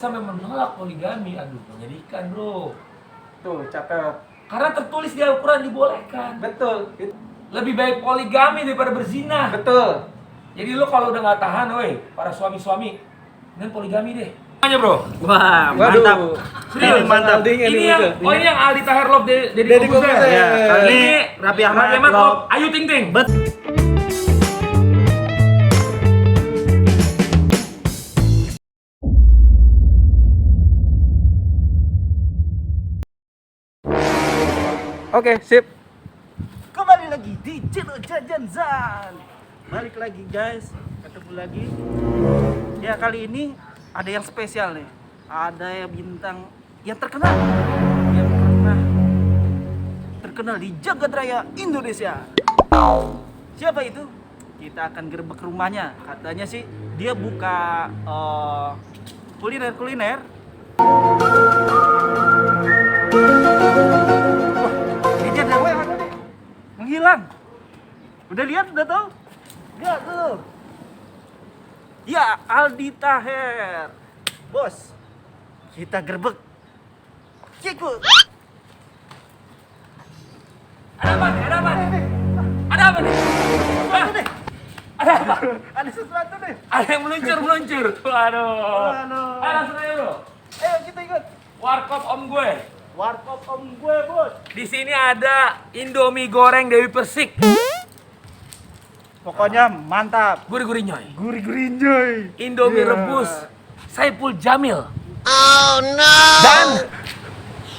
sampai menolak poligami. Aduh, menyedihkan bro. Tuh, catat. Karena tertulis di Al-Quran dibolehkan. Betul. Lebih baik poligami daripada berzina. Betul. Jadi lo kalau udah nggak tahan, woi, para suami-suami, dengan poligami deh. Tanya bro. Wah, Waduh. mantap. Serius, mantap. Ini yang, ini yang Aldi Taher Love Deddy Deddy Corbuzier. Corbuzier. Ya, kali Ini ini Raffi Ahmad Love Ayu Ting Ting. Oke, sip. Kembali lagi di channel Jajan Zan. Balik lagi guys, ketemu lagi. Ya kali ini ada yang spesial nih. Ada yang bintang yang terkenal, yang pernah terkenal di jagat raya Indonesia. Siapa itu? Kita akan gerbek rumahnya. Katanya sih dia buka kuliner. Gadget yang mana nih? Menghilang. Udah lihat, udah tahu? Lihat tuh. Ya, Aldi Taher. Bos, kita gerbek. Cikgu. Ada apa nih? Ada apa nih? Ada apa nih? Hah? Ada apa? Ada sesuatu nih. Ada yang meluncur. Waduh. Waduh. Ayo langsung aja bro. Ayo kita ikut. Warkop om gue. Warkop om gue, bos. Di sini ada Indomie goreng Dewi Persik. Pokoknya mantap. Gurih-gurih nyoy. Gurih-gurih joy. Indomie Iya. rebus Saiful Jamil. Oh no.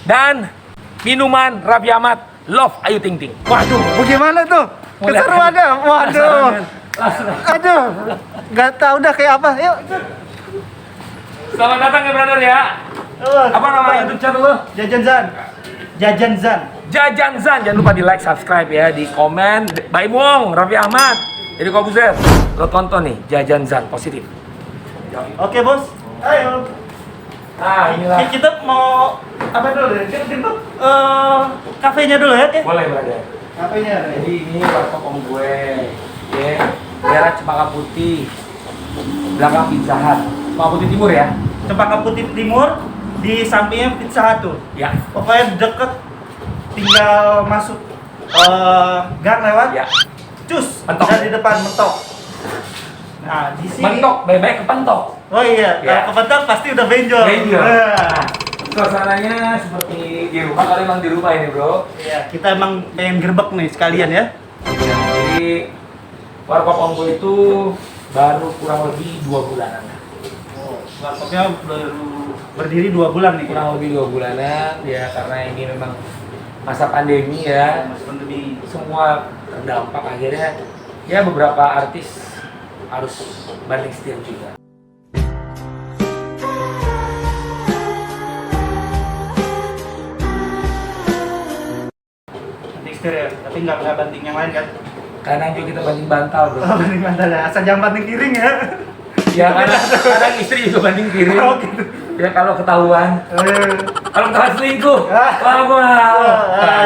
Dan minuman Raffi Ahmad Love Ayu Ting Ting. Waduh, bagaimana tuh? Mulai. Keseruannya? Waduh. Langsung. Aduh. Gak tau udah kayak apa. Yuk. Selamat datang ya brother ya. Apa nama YouTube channel lo? Jajan Zan. Jajan Zan. Jajan Zan. Jangan lupa di like, subscribe ya, di komen. Baim Wong, Raffi Ahmad, Deddy Corbuzier. Lo tonton nih Jajan Zan positif. Oke, bos. Ayo. Nah inilah. Kita mau apa dulu ya? Kita jemput kafenya dulu ya, Oke? Boleh brother. Kafenya. Jadi ini warkop om gue, ya, daerah Cempaka Putih, belakang Pizza Hut, Cempaka Putih Timur ya. Cempaka Putih Timur di sampingnya Pizza Hut tuh. Ya. Pokoknya deket, tinggal masuk gang lewat. Ya. Cus. Mentok. Dari depan mentok. Nah di sini. Mentok, baik-baik kepentok. Oh iya, Ya. kalau kepentok pasti udah benjol. Benjol. Nah. Suasananya seperti di rumah, kalau emang di rumah ini bro. Iya, kita emang pengen gerbek nih sekalian ya. Jadi warkop om gue itu baru kurang lebih 2 bulanan. Oh, warkopnya baru berdiri 2 bulan nih. Kurang lebih 2 bulanan ya, karena ini memang masa pandemi ya. Mas pandemi. Semua terdampak akhirnya ya, beberapa artis harus banting setir juga. Banting setir ya, tapi nggak banting yang lain kan? Karena juga kita banting bantal bro. Oh, banting bantal ya, asal jangan banting piring ya. Ya kadang istri juga banting kiri. Oh, gitu. Ya kalau ketahuan. Kalau ketahuan selingkuh, wah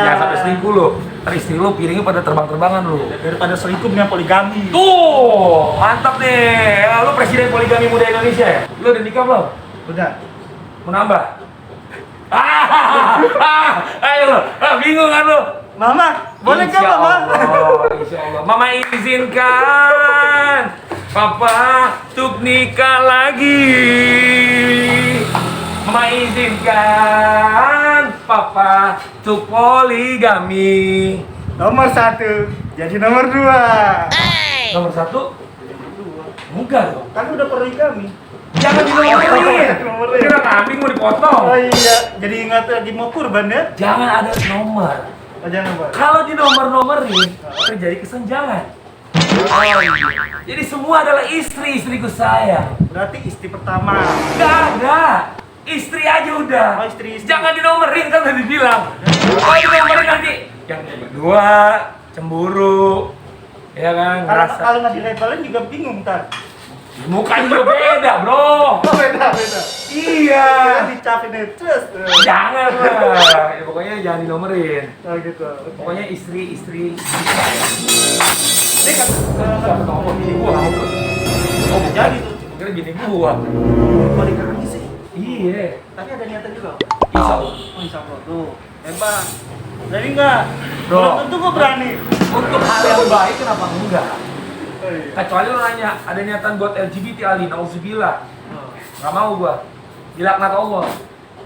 jangan sampai selingkuh lo. Ntar istri lo piringnya pada terbang-terbangan lo. Daripada selingkuh dengan poligami. Tuh, mantap nih. Lo presiden poligami muda Indonesia ya? Lo udah nikah belum? Udah. Mau nambah? Ayo lo, bingung kan lo? Mama, boleh nggak Insya Mama? Allah, Insya Allah. Mama izinkan Papa untuk nikah lagi. Mama izinkan Papa untuk poligami. Nomor 1, jadi nomor 2. Nomor 1? Enggak dong. Kan udah poligami. Jangan dinomorin. Nomorin. Kira kambing mau dipotong. Oh iya, jadi ingat lagi mau kurban ya? Jangan ada nomor. Oh, jangan Pak. Kalau di nomor-nomorin terjadi kesenjangan. Oh iya. Jadi semua adalah istriku sayang. Berarti istri pertama. Enggak ada. Istri aja udah. Oh, istri. Jangan dinomorin, kan udah dibilang. Kalau dinomorin nanti yang berdua cemburu. Ya kan, ngerasa. Kalau nggak dilabelin juga bingung ntar. Mukanya juga beda, bro. Oh, beda. Iya. Kira dicapin terus. Jangan lah. Ya, pokoknya jangan dinomorin. Oh gitu. Pokoknya istri sayang. Ini kan siapa tahu bini gua kamu. Oh, Jadi tuh. kira bini gua. Poligami sih. Iya. Tapi ada niatan juga. Insya Allah. Oh, insya Allah tuh. Hebat. Berani nggak? Bro. Belum tentu gue berani. Untuk hal yang baik kenapa enggak? Oh, iya. Kecuali lo nanya, ada niatan buat LGBT Ali, nauzubillah. Oh. Nggak mau gua. Dilaknat Allah.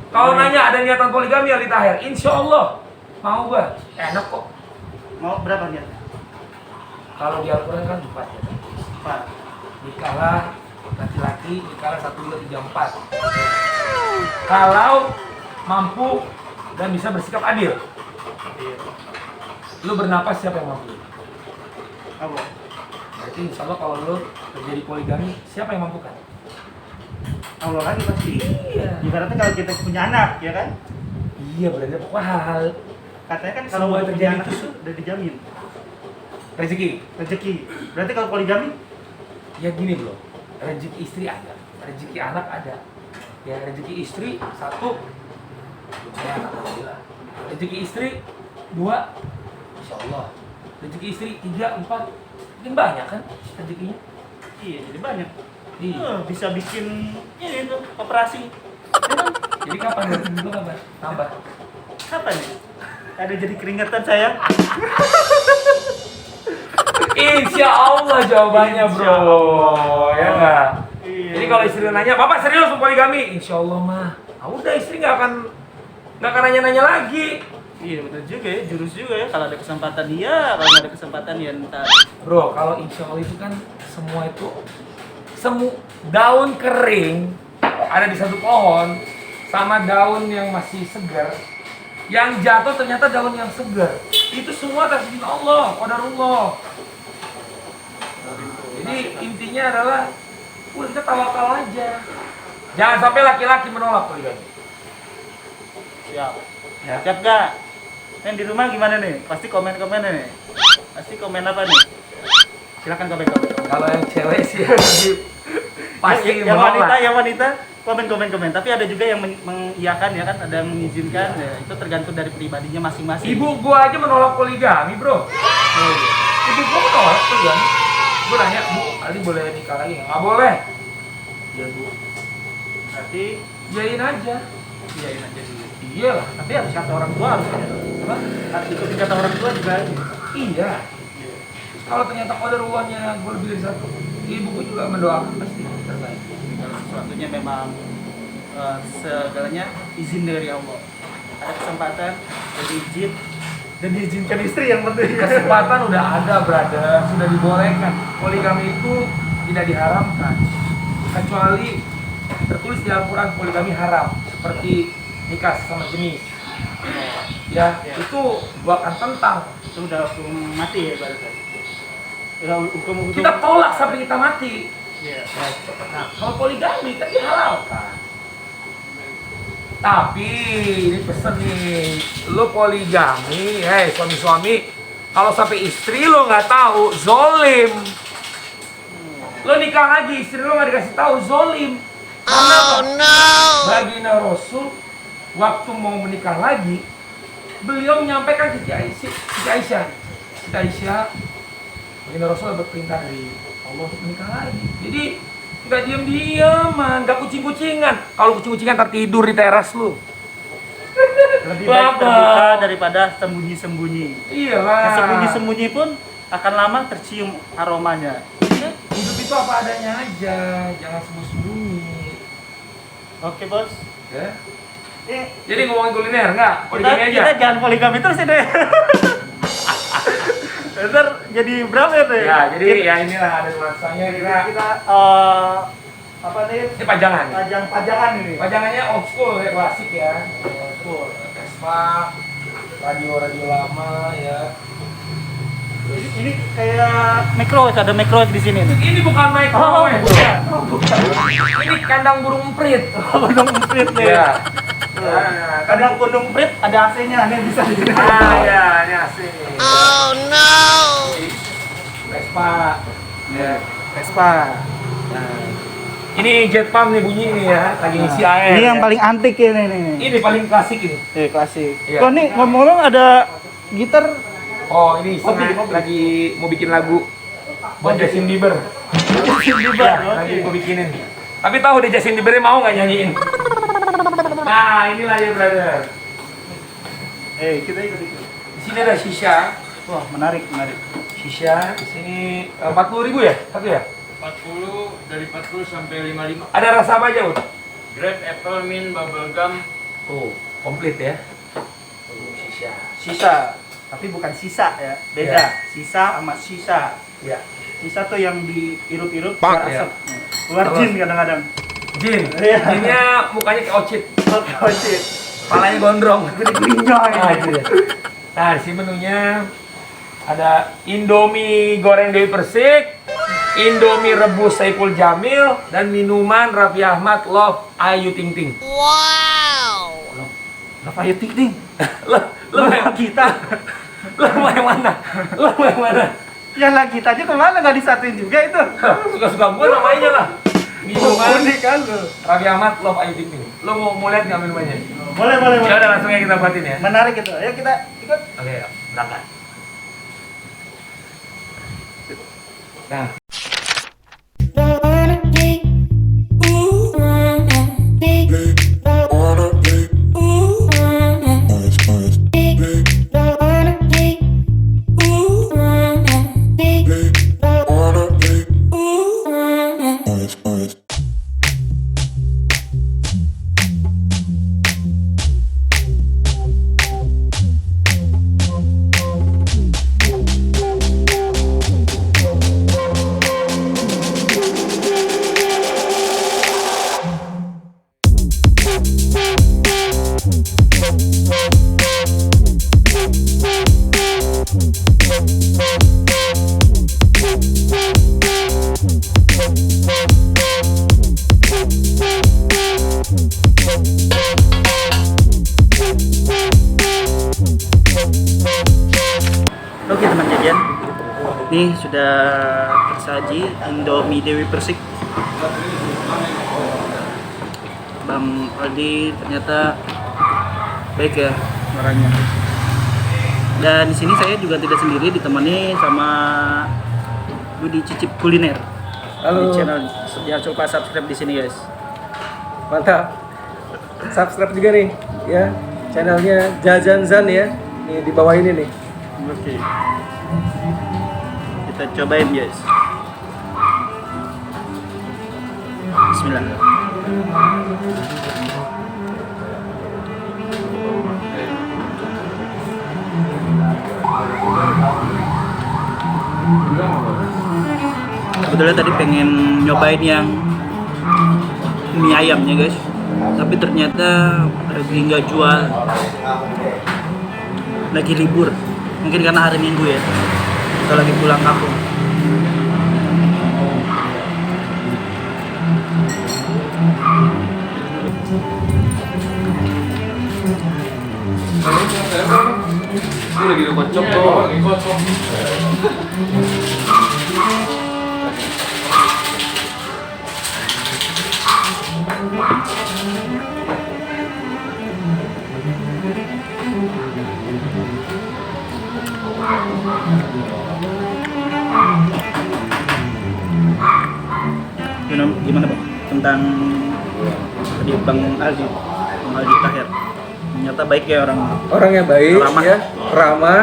Kalau nanya ada niatan poligami Ali Tahir, insya Allah mau gua. Enak kok. Mau berapa niat? Kalau di Al-Quran kan 4 ya. 4. Nikahlah laki-laki, nikahlah 1, 2, 3, 4. Kalau mampu dan bisa bersikap adil. Iya. Lu bernapas siapa yang mampu? Apa? Berarti insya Allah kalau lu terjadi poligami, siapa yang mampu kan? Allah lagi pasti. Iya. Ibaratnya kalau kita punya anak, ya kan? Iya, berarti pokoknya hal-hal Katanya kan Semua kalau mau terjadi punya anak itu itu udah dijamin rezeki. rezeki. Berarti kalau poligami, Ya gini bro, rezeki istri ada, rezeki anak ada. Ya rezeki istri 1, ya alhamdulillah. Rezeki istri 2, insya Allah. Rezeki istri 3, 4, mungkin banyak kan rezekinya. iya jadi banyak. Iya. Bisa bikin ini tuh operasi. Ya kan? Jadi kapan rezeki itu kapan? Tambah. Kapan nih? Ada jadi keringetan saya. Insya Allah jawabannya bro, Insya Allah. ya nggak? Iya. Jadi kalau istri nanya, bapak serius mau poligami? Insya Allah mah. Ah udah istri nggak akan nanya-nanya lagi. Iya benar juga ya, jurus juga ya. Kalau ada kesempatan iya, kalau nggak ada kesempatan ya ntar. Bro, kalau insya Allah itu kan semua itu daun kering ada di satu pohon sama daun yang masih segar, yang jatuh ternyata daun yang segar. Itu semua atas izin Allah, qadarullah. Jadi intinya adalah udah kita tawakal aja. Jangan sampai laki-laki menolak poligami. Siap. Ya. Siap gak? Yang di rumah gimana nih? Pasti komen-komen nih. Pasti komen apa nih? Silakan komen-komen. Kalau yang cewek sih pasti yang menolak. yang wanita komen. Tapi ada juga yang mengiyakan ya kan, ada yang mengizinkan ya. Itu tergantung dari pribadinya masing-masing. Ibu gua aja menolak poligami, bro. Ibu gua menolak poligami. Gua nanya, Bu, Ali boleh nikah lagi nggak? Nggak boleh. Iya, Bu. Berarti Iyain aja. iyain aja dulu. Iyalah. Tapi harus kata orang tua harus ada. Apa? Harus ikutin kata orang tua juga. Iya. Kalau ternyata qadarullah-nya gua lebih dari 1, ibu gua juga mendoakan pasti terbaik. Kalau sesuatunya memang segalanya izin dari Allah. Ada kesempatan, jadi izin dan diizinkan istri yang penting. Kesempatan udah ada, brother. Sudah dibolehkan. Poligami itu tidak diharamkan. Kecuali tertulis di Al-Quran poligami haram. Seperti nikah sama jenis. Ya, itu gua akan tentang. Itu udah hukum mati ya ibaratnya. Udah hukum. Kita tolak sampai kita mati. Iya. Nah, kalau poligami kan dihalalkan. Tapi ini pesen nih, lo poligami, suami-suami, kalau sampai istri lo nggak tahu, zolim. Lo nikah lagi, istri lo nggak dikasih tahu, zolim. Karena baginda Rasul waktu mau menikah lagi, beliau menyampaikan ke Siti Aisyah, baginda Rasul berperintah dari Allah untuk menikah lagi. Jadi nggak diam-diaman, nggak kucing-kucingan. Kalau kucing-kucingan ntar tidur di teras lu. Lebih baik terbuka daripada sembunyi-sembunyi. Iyalah. Yang sembunyi-sembunyi pun akan lama tercium aromanya. Iya, hidup itu apa adanya aja, jangan sembunyi-sembunyi. Oke bos. Ya. Eh, Jadi ngomongin kuliner nggak? kita, Poligami aja. kita jangan poligami terus ya deh. Ntar jadi berapa ya deh? Ya, jadi ya inilah ada nuansanya kita apa nih? Ini pajangan. Pajangan ini. Pajangannya old school ya, klasik ya. Old school. Vespa, radio lama ya. Ini kayak microwave, ada microwave di sini nih. Ini bukan microwave. Bukan. Ini kandang burung emprit. Gunung Emprit nih. Iya. Kadang Gunung Emprit ada AC-nya, nih bisa di sini. Ya, ini asik. Oh no! Vespa. Ya. Vespa. Nah, ini jet pump nih bunyi ini ya, lagi ngisi air. Ini yang ya. paling antik ini nih. Ini paling klasik ini. Klasik. Iya. Kok nih ngomong-ngomong ada gitar. Oh, ini Hobi. lagi mau bikin lagu buat Justin Bieber. Justin Bieber. Ya, lagi mau bikinin. Tapi tahu deh Justin Bieber mau nggak nyanyiin? Nah, inilah ya, brother. Kita ikut. Di sini ada shisha. Wah, menarik. Shisha di sini 40.000 ya? Satu ya? 40 dari 40 sampai 55. Ada rasa apa aja, Ut? Grape, apple, mint, bubble gum. Oh, komplit ya. Shisha. Sisa, tapi bukan sisa ya. Beda. Ya. Sisa sama sisa. Ya. Sisa tuh yang diirup-irup Pak, keluar ya. asap. Keluar jin kadang-kadang. Jin. Iya. Jinnya mukanya kayak ocit. Oh shit. Palanya gondrong. Gede-gedenya Ah, itu ya. Nah, di sini menunya ada Indomie goreng Dewi Persik, Indomie rebus Saiful Jamil, dan minuman Raffi Ahmad Love Ayu Ting Ting. Apa ya tik nih? Lo mau yang kita. lo mau yang mana? Lo mau yang mana? Yang lagi tadi kemana nggak disatuin juga itu? Suka-suka gue namanya lah. Minuman Unik kan lo. Raffi Ahmad Love Ayu Ting Ting. Lo mau lihat nggak minumannya? Boleh. Ya udah langsung aja kita buatin ya. Menarik itu. Ayo kita ikut. Oke, berangkat. Nah, Oke teman jajan, nih sudah tersaji Indomie Dewi Persik. Bang Aldi ternyata baik ya orangnya. Dan di sini saya juga tidak sendiri, ditemani sama Budi Cicip Kuliner. Halo. Di channel, jangan lupa subscribe di sini guys. mantap. Subscribe juga nih ya channelnya Jajan Zan ya. Nih di bawah ini nih. Oke. Kita cobain guys. Bismillah. Kebetulan tadi pengen nyobain yang mie ayamnya guys, tapi ternyata lagi nggak jual, lagi libur, mungkin karena hari Minggu ya, atau lagi pulang kampung. Ini lagi kocok tuh. Gimana Bang? Tentang tadi Bang Aldi Tahir. Ternyata baik ya orang. Orangnya baik Ramah. ya, ramah.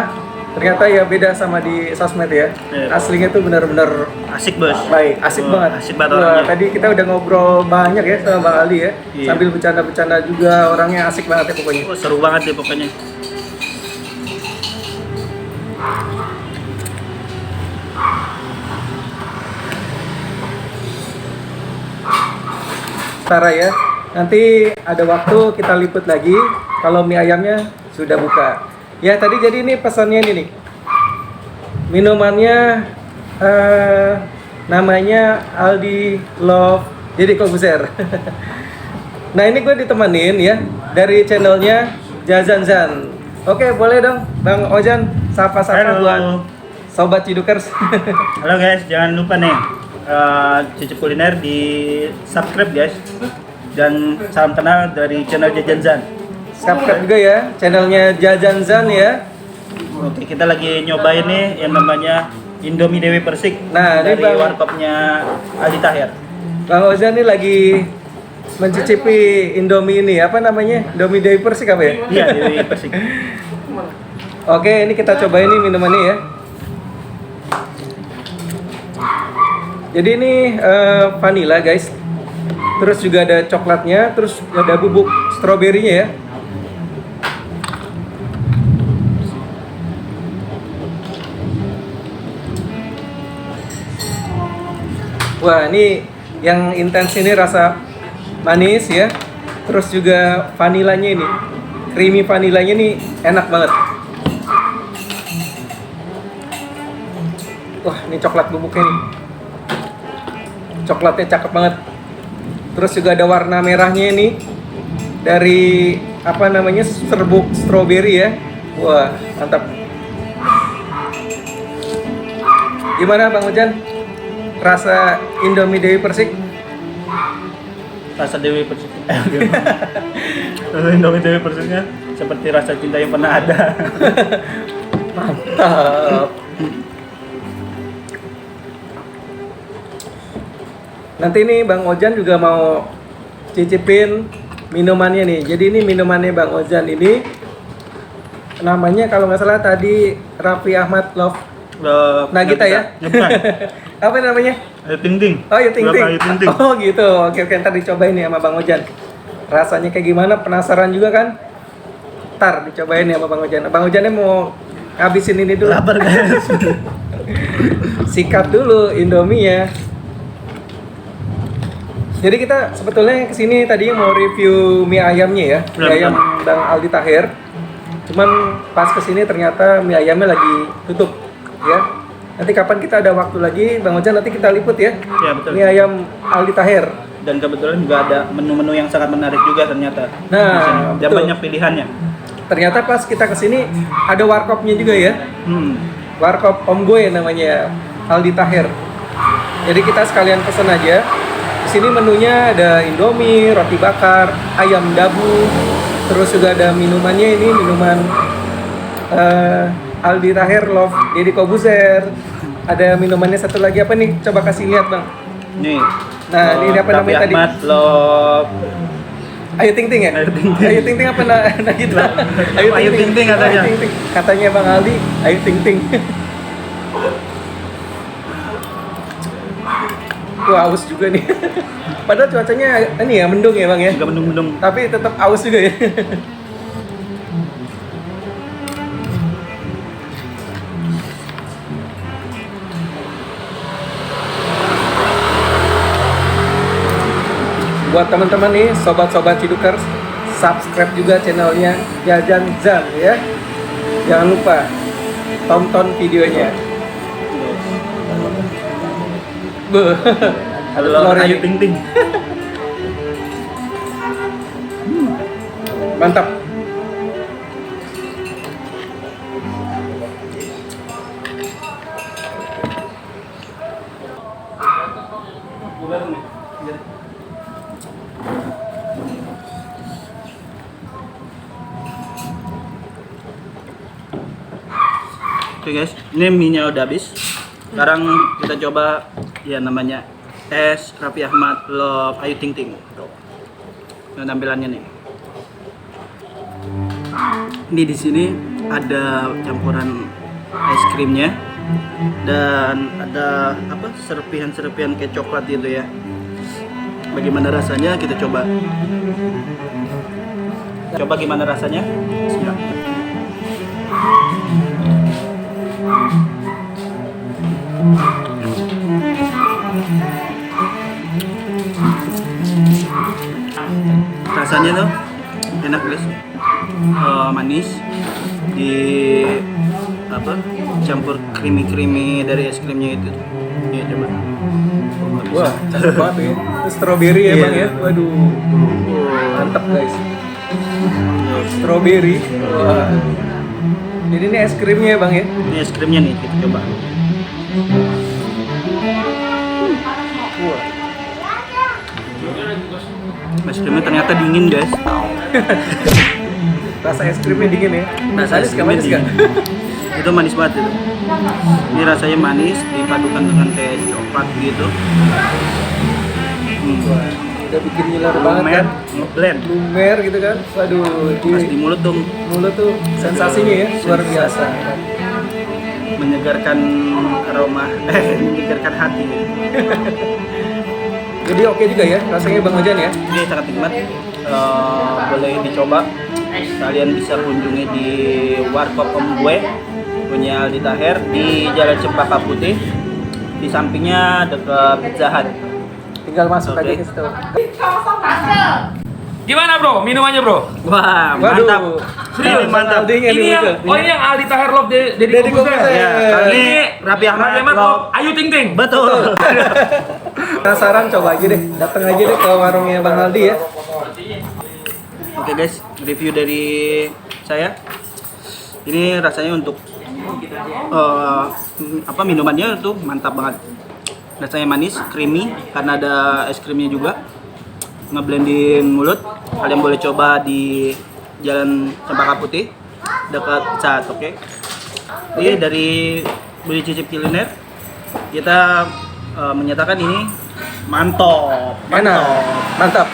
Ternyata ya beda sama di sosmed ya. Iya. Aslinya tuh benar-benar Asik bos. baik, asik Oh, banget. Asik banget Wah, orangnya. tadi kita udah ngobrol banyak ya sama Bang Ali ya. Iya. Sambil bercanda-bercanda juga, orangnya asik banget ya pokoknya. Oh, seru banget deh pokoknya. Tara ya. Nanti ada waktu kita liput lagi kalau mie ayamnya sudah buka. Ya tadi jadi ini pesannya ini nih. Minumannya namanya Aldi Love jadi Kobuser. Nah ini gue ditemenin ya dari channelnya Jazan Zan. Oke boleh dong Bang Ojan sapa-sapa Halo. buat Sobat Cidukers. Halo guys, jangan lupa nih Cicip Kuliner di subscribe guys. Dan salam kenal dari channel Jajan Zan. Subscribe juga ya channelnya Jajan Zan ya. Oke, kita lagi nyobain nih yang namanya Indomie Dewi Persik. Nah, ini dari Bang- warkopnya Aldi Tahir. Bang Ozan nih lagi mencicipi Indomie ini, apa namanya? Indomie Dewi Persik apa ya? Iya, Dewi Persik. Oke, ini kita coba ini minumannya ya. Jadi ini vanilla guys. Terus juga ada coklatnya, terus ada bubuk stroberinya ya. Wah, ini yang intens ini rasa manis ya. Terus juga vanilanya ini, creamy vanilanya ini enak banget. Wah, ini coklat bubuknya nih. Coklatnya cakep banget. Terus juga ada warna merahnya ini dari apa namanya serbuk strawberry ya. Wah, mantap. Gimana Bang Ojan? Rasa Indomie Dewi Persik? Rasa Dewi Persik. Rasa Indomie Dewi Persiknya seperti rasa cinta yang pernah ada. Mantap. Nanti nih Bang Ojan juga mau cicipin minumannya nih. Jadi ini minumannya Bang Ojan ini namanya kalau nggak salah tadi Raffi Ahmad Love Nagita ya? Bukan. Apa namanya? Ayu Ting Ting. Oh, Ayu Ting Ting. Ayu Ting Ting. Oh gitu. Oke, ntar dicobain nih sama Bang Ojan. Rasanya kayak gimana? Penasaran juga kan? Ntar dicobain nih sama Bang Ojan. Bang Ojannya mau habisin ini dulu. Lapar guys. Sikat dulu Indomie-nya. Jadi kita sebetulnya kesini tadi mau review mie ayamnya ya, mie ayam Bang Aldi Taher. Cuman pas kesini ternyata mie ayamnya lagi tutup, ya. Nanti kapan kita ada waktu lagi, Bang Ojan nanti kita liput ya. Ya betul. Mie ayam Aldi Taher. Dan kebetulan juga ada menu-menu yang sangat menarik juga ternyata. Nah, dan betul. banyak pilihannya. Ternyata pas kita kesini ada warkopnya juga ya. Warkop Om Gue namanya Aldi Taher. Jadi kita sekalian pesen aja. Di sini menunya ada Indomie, roti bakar, ayam dabu, terus juga ada minumannya ini minuman Aldi Taher Love Deddy Kobuzer. Ada minumannya satu lagi apa nih? Coba kasih lihat Bang. Nih. Nah ini apa namanya tadi? Ahmad Love. Ayu Ting Ting ya? Ayu Ting Ting. Ayu Ting Ting apa Nagita? Ayu Ting Ting katanya. Ayu Ting Ting. Katanya Bang Aldi, Ayu Ting Ting. Wah, aus juga nih. Padahal cuacanya ini ya mendung ya Bang ya. Juga mendung-mendung. Tapi tetap aus juga ya. Buat teman-teman nih, sobat-sobat Cidukers, subscribe juga channelnya Jajan Zan ya. Jangan lupa tonton videonya. Halo Ayu Ting Ting. Mantap. Oke guys, ini mie-nya udah habis. Sekarang kita coba ya namanya es Raffi Ahmad Love Ayu Ting Ting. Tuh. Nah, tampilannya nih. Ini di sini ada campuran es krimnya dan ada apa serpihan-serpihan kayak coklat gitu ya. Bagaimana rasanya kita coba. Coba gimana rasanya? Siap. Rasanya tuh enak guys, manis di apa campur creamy dari es krimnya itu. Ya coba. Wah, cakep banget ya. Itu strawberry ya Iya. Bang ya. Waduh. Mantap guys. Strawberry. Wah. Jadi ini es krimnya ya Bang ya. Ini es krimnya nih kita coba. Wah. Es krimnya ternyata dingin guys. Rasa es krimnya dingin ya. Rasa es krimnya manis nggak? dingin. Itu manis banget itu. Ini rasanya manis dipadukan dengan kayak coklat gitu. Wah. udah bikin ngiler banget lumer, kan. ngeblend. Lumer gitu kan. Waduh, Pas di mulut tuh mulut tuh sensasinya ya luar biasa. menyegarkan aroma, menyegarkan hati. Jadi oke juga ya rasanya Bang Ojan ya. Ini sangat nikmat. Boleh dicoba. Kalian bisa kunjungi di Warkop Om Gue punya Aldi Taher di Jalan Cempaka Putih. Di sampingnya dekat Pizza Hut. Tinggal masuk aja Oke. ke situ. Gimana bro, minumannya bro? Wah, Waduh. mantap. Serius, mantap. Aldinya Ini nih yang, muncul. oh ini yang Aldi Taher Love Deddy Deddy Kobuser. Kobuser. Ya, Ini ini Raffi Ahmad Love Love. Ayu Ting Ting. Betul. Penasaran coba aja deh, datang aja deh ke warungnya Bang Aldi ya. Oke guys, review dari saya. Ini rasanya untuk minumannya tuh mantap banget. Rasanya manis, creamy karena ada es krimnya juga. Ngeblendin mulut. Kalian boleh coba di Jalan Cempaka Putih dekat Pizza Hut, oke. Ini dari Beli Cicip Kuliner kita menyatakan ini mantap. Enak, mantap.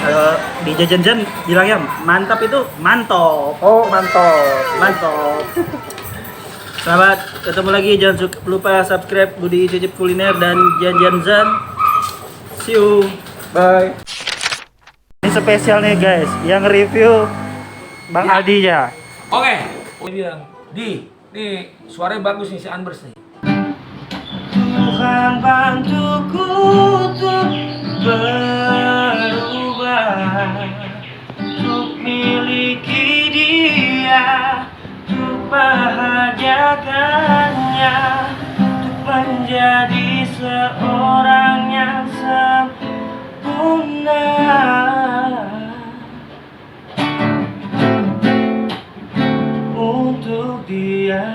Kalau di jajan-jajan bilangnya mantap itu mantap. Oh mantap. Mantap. Selamat ketemu lagi, jangan lupa subscribe Budi Cicip Kuliner dan Jan Zan. See you. Bye. Ini spesial nih guys, yang review Bang Ya. Aldi ya. Oke. Oh ini bilang, nih suaranya bagus nih si Anbers nih. Tuhan bantuku untuk berubah, untuk miliki Dia, untuk bahagiakannya, untuk menjadi seorang yang sempurna. Untuk Dia.